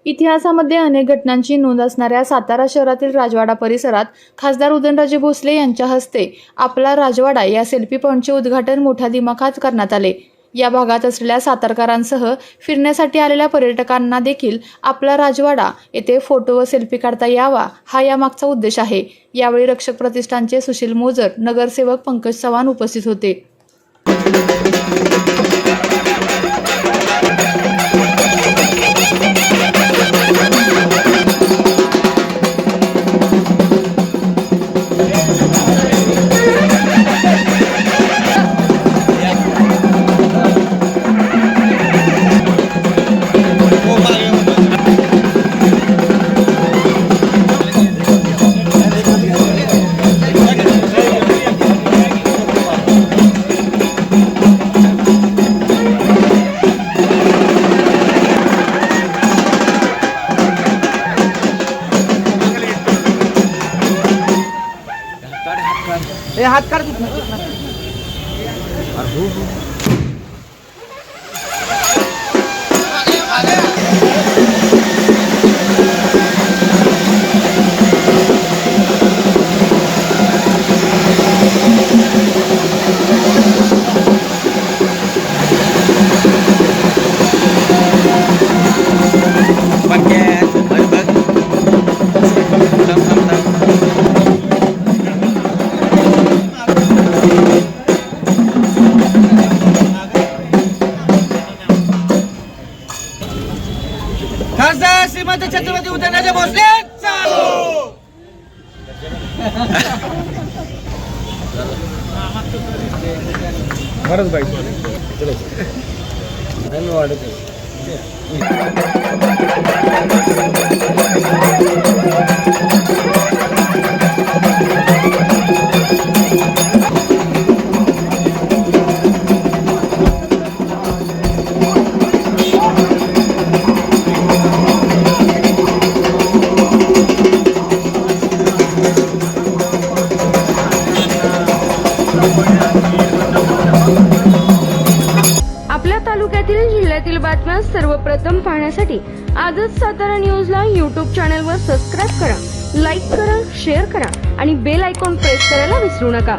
इतिहासामध्ये अनेक घटनांची नोंद असणाऱ्या सातारा शहरातील राजवाडा परिसरात खासदार उदयनराजे भोसले यांच्या हस्ते आपला राजवाडा या सेल्फी पॉईंटचे उद्घाटन मोठ्या दिमाखात करण्यात आले। या भागात असलेल्या सातारकरांसह फिरण्यासाठी आलेल्या पर्यटकांना देखील आपला राजवाडा येथे फोटो व सेल्फी काढता यावा हा यामागचा उद्देश आहे। यावेळी रक्षक प्रतिष्ठानचे सुशील मोजर, नगरसेवक पंकज चव्हाण उपस्थित होते। हाथ काट खासदार श्रीमंत छत्रपती उदयनराजे भोसले बरंच बाई वाढत आपल्या तालुक्यातील जिल्ह्यातील बातम्या सर्वप्रथम पाहण्यासाठी आजच सातारा न्यूजला YouTube चॅनलवर सबस्क्राइब करा, लाईक करा, शेअर करा आणि बेल आयकॉन प्रेस करायला विसरू नका।